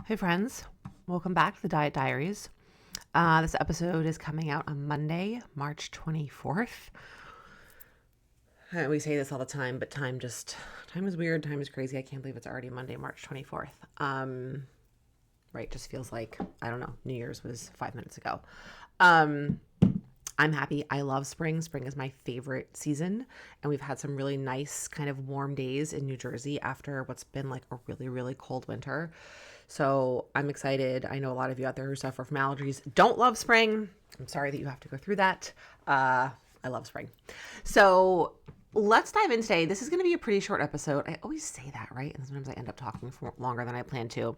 Hey friends, welcome back to the Diet Diaries. This episode is coming out on Monday, March 24th. We say this all the time, but time is weird, time is crazy. I can't believe it's already Monday, March 24th. Right, just feels like, I don't know, New Year's was 5 minutes ago. I'm happy. I love spring. Spring is my favorite season. And we've had some really nice kind of warm days in New Jersey after what's been like a really, really cold winter. So I'm excited. I know a lot of you out there who suffer from allergies don't love spring. I'm sorry that you have to go through that. I love spring. So let's dive in today. This is going to be a pretty short episode. I always say that, right? And sometimes I end up talking for longer than I plan to.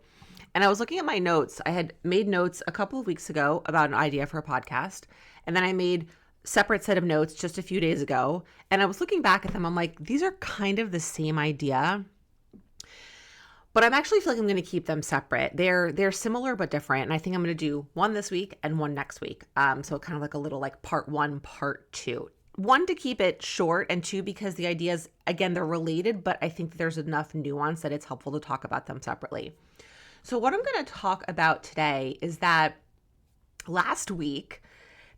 And I was looking at my notes. I had made notes a couple of weeks ago about an idea for a podcast. And then I made separate set of notes just a few days ago. And I was looking back at them. I'm like, these are kind of the same idea. But I'm actually feeling I'm going to keep them separate. They're similar but different. And I think I'm going to do one this week and one next week. So kind of like a little like part one, part two. One, to keep it short, and two, because the ideas, again, they're related, but I think there's enough nuance that it's helpful to talk about them separately. So what I'm going to talk about today is that last week,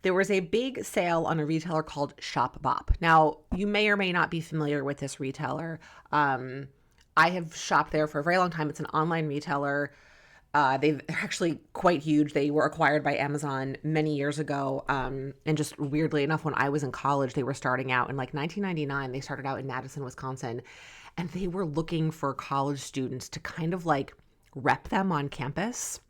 there was a big sale on a retailer called Shop Bop. Now, you may or may not be familiar with this retailer. I have shopped there for a very long time. It's an online retailer. They're actually quite huge. They were acquired by Amazon many years ago. And just weirdly enough, when I was in college, they were starting out in like 1999. They started out in Madison, Wisconsin. And they were looking for college students to kind of like rep them on campus.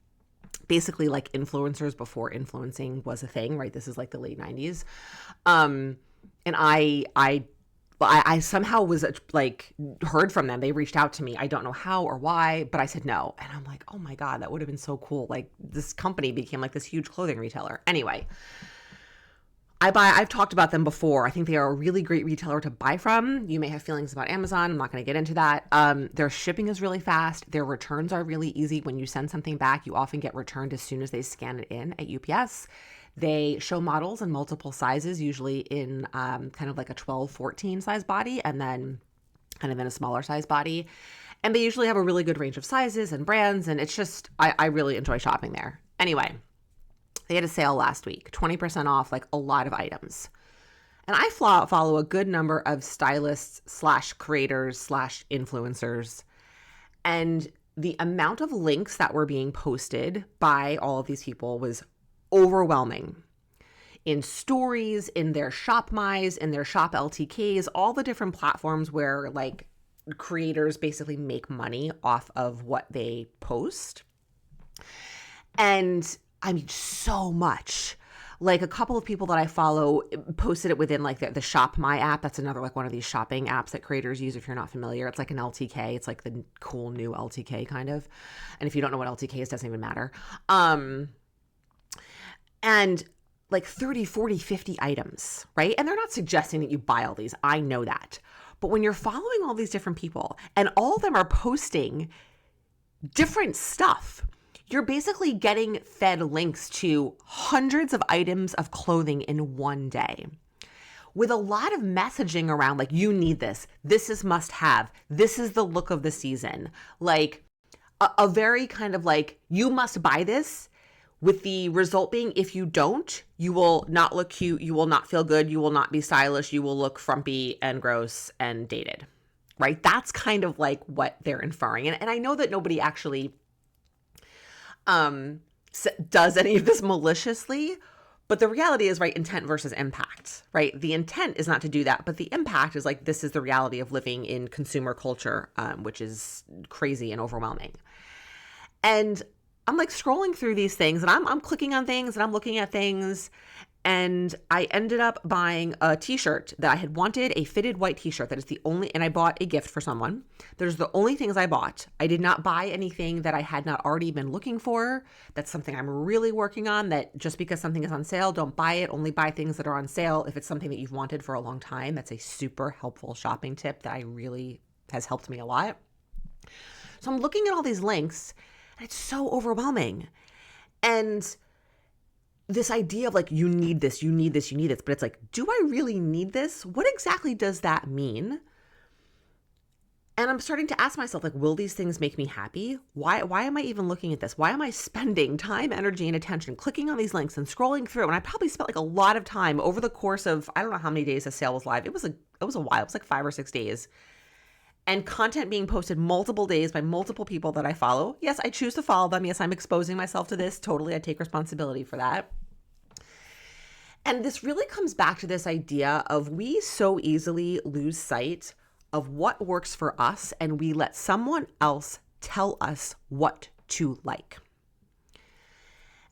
Basically like influencers before influencing was a thing, right? This is like the late 90s. And I somehow was like heard from them. They reached out to me. I don't know how or why, but I said no. And I'm like, oh my God, that would have been so cool. Like this company became like this huge clothing retailer. Anyway, I've talked about them before. I think they are a really great retailer to buy from. You may have feelings about Amazon. I'm not going to get into that. Their shipping is really fast. Their returns are really easy. When you send something back, you often get returned as soon as they scan it in at UPS. They show models in multiple sizes, usually in kind of like a 12, 14 size body, and then kind of in a smaller size body. And they usually have a really good range of sizes and brands. And it's just, I really enjoy shopping there. Anyway, they had a sale last week, 20% off, like a lot of items. And I follow a good number of stylists / creators / influencers. And the amount of links that were being posted by all of these people was overwhelming. In stories, in their Shop My's, in their Shop LTKs, all the different platforms where like creators basically make money off of what they post. And I mean, so much. Like a couple of people that I follow posted it within like the Shop My app. That's another like one of these shopping apps that creators use if you're not familiar. It's like an LTK. It's like the cool new LTK kind of. And if you don't know what LTK is, it doesn't even matter. And like 30, 40, 50 items, right? And they're not suggesting that you buy all these. I know that. But when you're following all these different people and all of them are posting different stuff, you're basically getting fed links to hundreds of items of clothing in one day with a lot of messaging around like, you need this. This is must have. This is the look of the season. Like a very kind of like, you must buy this, with the result being, if you don't, you will not look cute. You will not feel good. You will not be stylish. You will look frumpy and gross and dated, right? That's kind of like what they're inferring. And I know that nobody actually does any of this maliciously, but the reality is, right, intent versus impact, right? The intent is not to do that, but the impact is like, this is the reality of living in consumer culture, which is crazy and overwhelming. And I'm like scrolling through these things and I'm clicking on things and I'm looking at things. And I ended up buying a t-shirt that I had wanted, a fitted white t-shirt that is the only, and I bought a gift for someone. There's the only things I bought. I did not buy anything that I had not already been looking for. That's something I'm really working on, that just because something is on sale, don't buy it. Only buy things that are on sale if it's something that you've wanted for a long time. That's a super helpful shopping tip that I really has helped me a lot. So I'm looking at all these links and it's so overwhelming. And this idea of like, you need this, you need this, you need this, but it's like, do I really need this? What exactly does that mean? And I'm starting to ask myself, like, will these things make me happy? Why am I even looking at this? Why am I spending time, energy, and attention clicking on these links and scrolling through? And I probably spent like a lot of time over the course of, I don't know how many days the sale was live. It was a while. It was like 5 or 6 days. And content being posted multiple days by multiple people that I follow. Yes, I choose to follow them. Yes, I'm exposing myself to this. Totally, I take responsibility for that. And this really comes back to this idea of we so easily lose sight of what works for us, and we let someone else tell us what to like.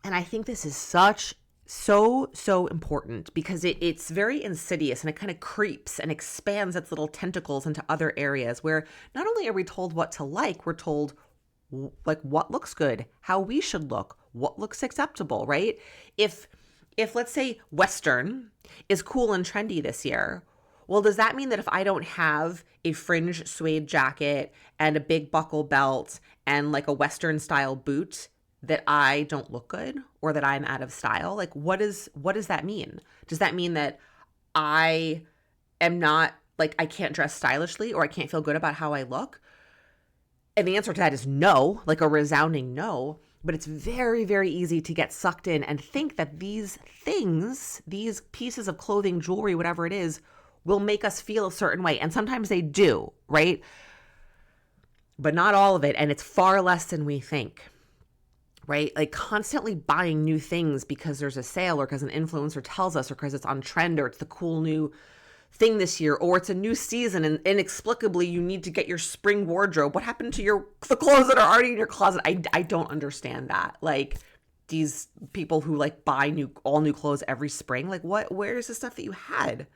And I think this is so important because it's very insidious, and it kind of creeps and expands its little tentacles into other areas where not only are we told what to like, we're told like what looks good, how we should look, what looks acceptable, right? If let's say Western is cool and trendy this year, well, does that mean that if I don't have a fringe suede jacket and a big buckle belt and like a Western style boot that I don't look good or that I'm out of style? Like, what does that mean? Does that mean that I am not, like, I can't dress stylishly or I can't feel good about how I look? And the answer to that is no, like a resounding no. But it's very, very easy to get sucked in and think that these things, these pieces of clothing, jewelry, whatever it is, will make us feel a certain way. And sometimes they do, right? But not all of it. And it's far less than we think, right? Like constantly buying new things because there's a sale or because an influencer tells us or because it's on trend or it's the cool new thing this year or it's a new season and inexplicably you need to get your spring wardrobe. What happened to the clothes that are already in your closet? I don't understand that. Like these people who like buy all new clothes every spring, like where's the stuff that you had?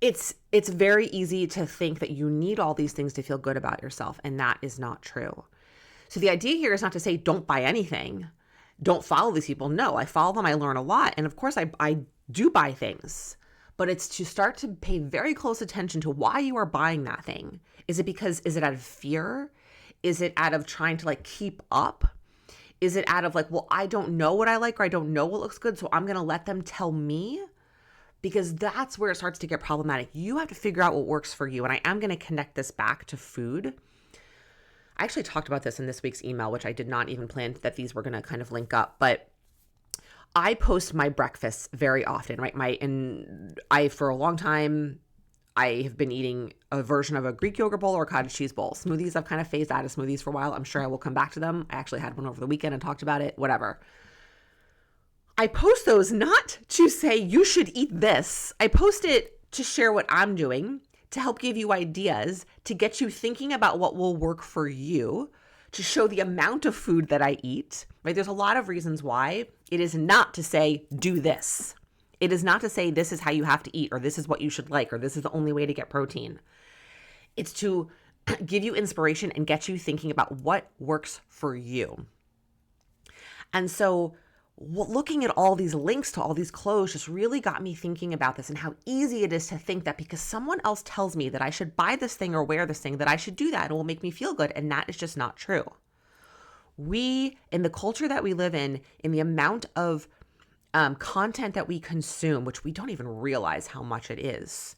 It's very easy to think that you need all these things to feel good about yourself, and that is not true. So the idea here is not to say don't buy anything, don't follow these people. No, I follow them, I learn a lot, and of course I do buy things, but it's to start to pay very close attention to why you are buying that thing. Is it out of fear? Is it out of trying to like keep up? Is it out of like, well, I don't know what I like or I don't know what looks good, so I'm going to let them tell me? Because that's where it starts to get problematic. You have to figure out what works for you. And I am going to connect this back to food. I actually talked about this in this week's email, which I did not even plan that these were going to kind of link up. But I post my breakfasts very often, right? For a long time, I have been eating a version of a Greek yogurt bowl or a cottage cheese bowl. Smoothies, I've kind of phased out of smoothies for a while. I'm sure I will come back to them. I actually had one over the weekend and talked about it, whatever. I post those not to say you should eat this. I post it to share what I'm doing, to help give you ideas, to get you thinking about what will work for you, to show the amount of food that I eat, right? There's a lot of reasons why it is not to say do this. It is not to say this is how you have to eat or this is what you should like or this is the only way to get protein. It's to give you inspiration and get you thinking about what works for you. And so looking at all these links to all these clothes just really got me thinking about this and how easy it is to think that because someone else tells me that I should buy this thing or wear this thing, that I should do that and it will make me feel good. And that is just not true. We, in the culture that we live in the amount of content that we consume, which we don't even realize how much it is,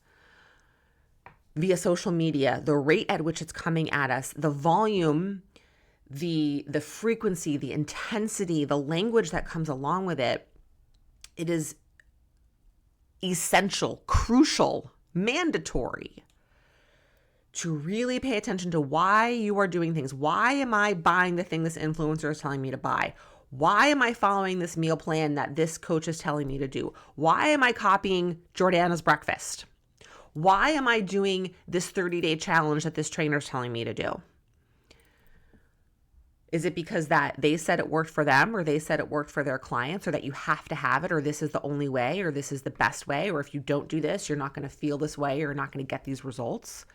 via social media, the rate at which it's coming at us, the volume, the frequency, the intensity, the language that comes along with it, it is essential, crucial, mandatory to really pay attention to why you are doing things. Why am I buying the thing this influencer is telling me to buy? Why am I following this meal plan that this coach is telling me to do? Why am I copying Jordana's breakfast? Why am I doing this 30-day challenge that this trainer is telling me to do? Is it because that they said it worked for them or they said it worked for their clients or that you have to have it or this is the only way or this is the best way or if you don't do this, you're not going to feel this way or you're not going to get these results?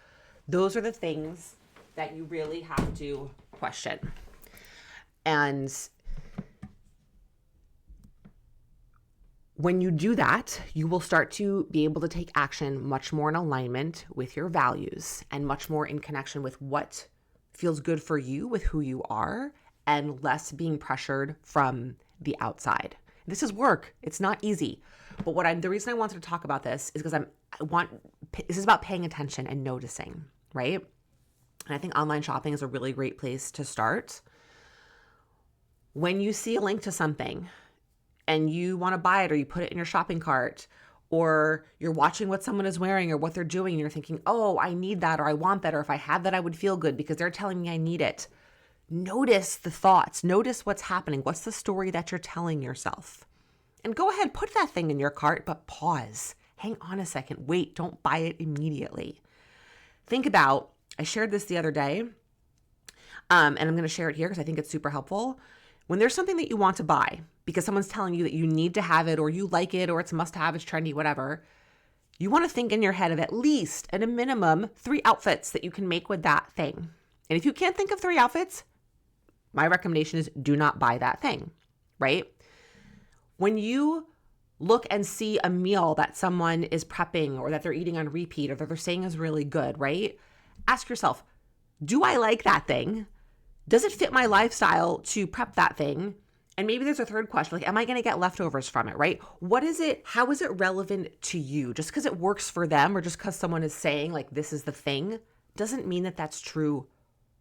Those are the things that you really have to question. And when you do that, you will start to be able to take action much more in alignment with your values and much more in connection with what feels good for you with who you are and less being pressured from the outside. This is work. It's not easy. But the reason I wanted to talk about this is because this is about paying attention and noticing, right? And I think online shopping is a really great place to start. When you see a link to something and you want to buy it, or you put it in your shopping cart, or you're watching what someone is wearing or what they're doing, and you're thinking, oh, I need that, or I want that, or if I had that, I would feel good because they're telling me I need it. Notice the thoughts. Notice what's happening. What's the story that you're telling yourself? And go ahead, put that thing in your cart, but pause. Hang on a second. Wait, don't buy it immediately. Think about, I shared this the other day, and I'm going to share it here because I think it's super helpful. When there's something that you want to buy because someone's telling you that you need to have it, or you like it, or it's a must-have, it's trendy, whatever, you want to think in your head of at least, at a minimum, 3 outfits that you can make with that thing. And if you can't think of 3 outfits, my recommendation is do not buy that thing, right? When you look and see a meal that someone is prepping, or that they're eating on repeat, or that they're saying is really good, right? Ask yourself, do I like that thing? Does it fit my lifestyle to prep that thing? And maybe there's a third question, like, am I going to get leftovers from it, right? What is it? How is it relevant to you? Just because it works for them, or just because someone is saying like, this is the thing, doesn't mean that that's true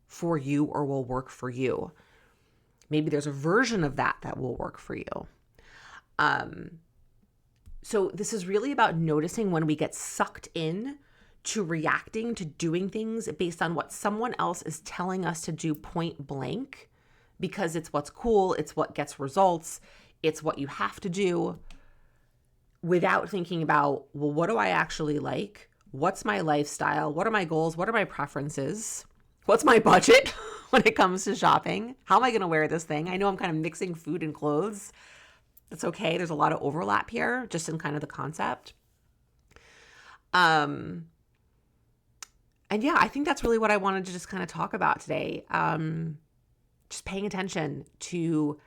for you or will work for you. Maybe there's a version of that that will work for you. So this is really about noticing when we get sucked in to reacting to doing things based on what someone else is telling us to do point blank, because it's what's cool, it's what gets results, it's what you have to do, without thinking about, well, what do I actually like? What's my lifestyle? What are my goals? What are my preferences? What's my budget when it comes to shopping? How am I going to wear this thing? I know I'm kind of mixing food and clothes. That's okay. There's a lot of overlap here, just in kind of the concept. And yeah, I think that's really what I wanted to just kind of talk about today. Just paying attention to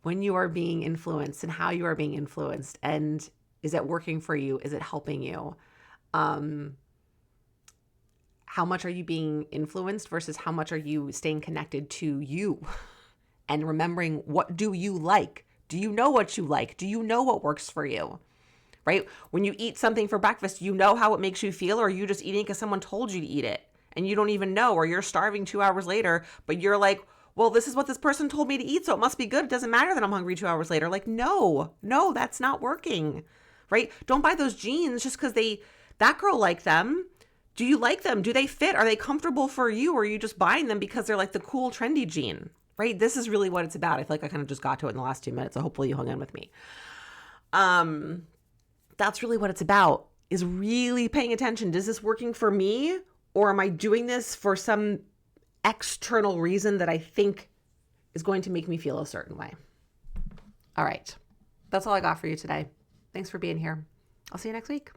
when you are being influenced and how you are being influenced. And is it working for you? Is it helping you? How much are you being influenced versus how much are you staying connected to you? And remembering, what do you like? Do you know what you like? Do you know what works for you? Right? When you eat something for breakfast, you know how it makes you feel, or are you just eating because someone told you to eat it and you don't even know, or you're starving 2 hours later, but you're like, well, this is what this person told me to eat, so it must be good. It doesn't matter that I'm hungry 2 hours later. Like, no, that's not working, right? Don't buy those jeans just because that girl liked them. Do you like them? Do they fit? Are they comfortable for you? Or are you just buying them because they're like the cool, trendy jean, right? This is really what it's about. I feel like I kind of just got to it in the last 2 minutes, so hopefully you hung in with me. That's really what it's about, is really paying attention. Is this working for me, or am I doing this for some external reason that I think is going to make me feel a certain way? All right. That's all I got for you today. Thanks for being here. I'll see you next week.